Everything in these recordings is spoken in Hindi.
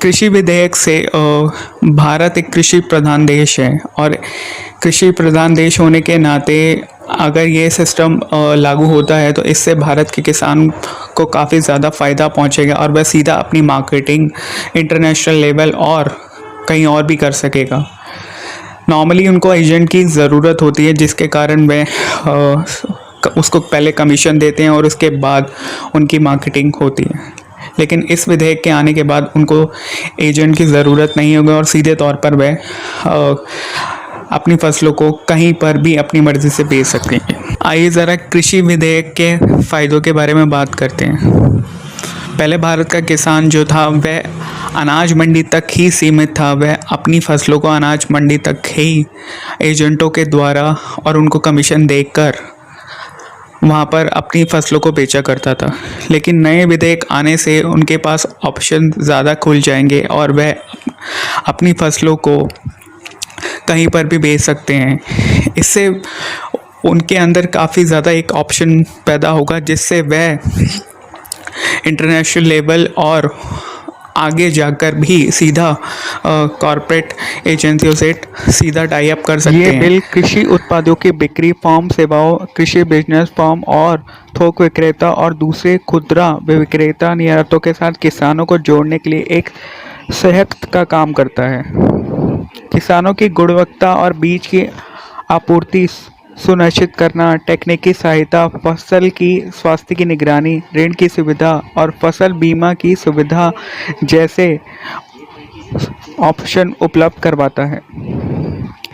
कृषि विधेयक से भारत एक कृषि प्रधान देश है और कृषि प्रधान देश होने के नाते अगर ये सिस्टम लागू होता है तो इससे भारत के किसान को काफ़ी ज़्यादा फ़ायदा पहुंचेगा और वह सीधा अपनी मार्केटिंग इंटरनेशनल लेवल और कहीं और भी कर सकेगा। नॉर्मली उनको एजेंट की ज़रूरत होती है जिसके कारण वे उसको पहले कमीशन देते हैं और उसके बाद उनकी मार्केटिंग होती है। लेकिन इस विधेयक के आने के बाद उनको एजेंट की ज़रूरत नहीं होगी और सीधे तौर पर वे अपनी फसलों को कहीं पर भी अपनी मर्ज़ी से बेच सकेंगे। आइए ज़रा कृषि विधेयक के फ़ायदों के बारे में बात करते हैं। पहले भारत का किसान जो था वह अनाज मंडी तक ही सीमित था। वह अपनी फसलों को अनाज मंडी तक ही एजेंटों के द्वारा और उनको कमीशन देकर वहाँ पर अपनी फसलों को बेचा करता था। लेकिन नए विधेयक आने से उनके पास ऑप्शन ज़्यादा खुल जाएंगे और वह अपनी फसलों को कहीं पर भी बेच सकते हैं। इससे उनके अंदर काफ़ी ज़्यादा एक ऑप्शन पैदा होगा जिससे वह इंटरनेशनल लेवल और आगे जाकर भी सीधा कॉरपोरेट एजेंसियों से सीधा टाई अप कर सकते हैं। ये बिल कृषि उत्पादों की बिक्री, फार्म सेवाओं, कृषि बिजनेस फर्म और थोक विक्रेता और दूसरे खुदरा विक्रेता निर्यातों के साथ किसानों को जोड़ने के लिए एक सहायक का काम करता है। किसानों की गुणवत्ता और बीज की आपूर्ति सुनिश्चित करना, तकनीकी सहायता, फसल की स्वास्थ्य की निगरानी, ऋण की सुविधा और फसल बीमा की सुविधा जैसे ऑप्शन उपलब्ध करवाता है।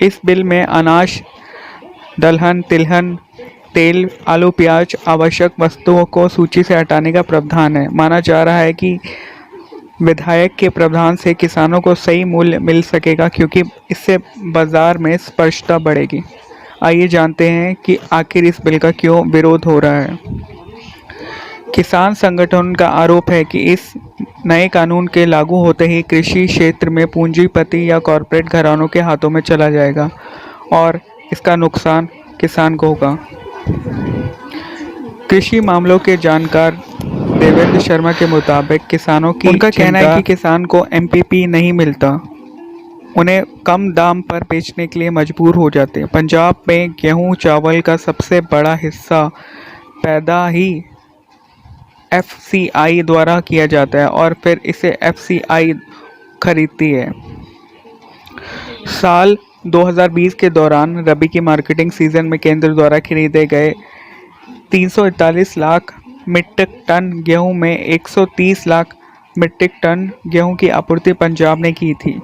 इस बिल में अनाज, दलहन, तिलहन, तेल, आलू, प्याज आवश्यक वस्तुओं को सूची से हटाने का प्रावधान है। माना जा रहा है कि विधेयक के प्रावधान से किसानों को सही मूल्य मिल सकेगा क्योंकि इससे बाजार में स्पष्टता बढ़ेगी। आइए जानते हैं कि आखिर इस बिल का क्यों विरोध हो रहा है। किसान संगठन का आरोप है कि इस नए कानून के लागू होते ही कृषि क्षेत्र में पूंजीपति या कॉरपोरेट घरानों के हाथों में चला जाएगा और इसका नुकसान किसान को होगा। कृषि मामलों के जानकार देवेंद्र शर्मा के मुताबिक किसानों की उनका कहना है कि किसान को एमपीपी नहीं मिलता, उन्हें कम दाम पर बेचने के लिए मजबूर हो जाते हैं। पंजाब में गेहूं चावल का सबसे बड़ा हिस्सा पैदा ही एफसीआई द्वारा किया जाता है और फिर इसे एफसीआई खरीदती है। साल 2020 के दौरान रबी की मार्केटिंग सीजन में केंद्र द्वारा खरीदे गए 341 लाख मीट्रिक टन गेहूं में 130 लाख मीट्रिक टन गेहूं की आपूर्ति पंजाब ने की थी।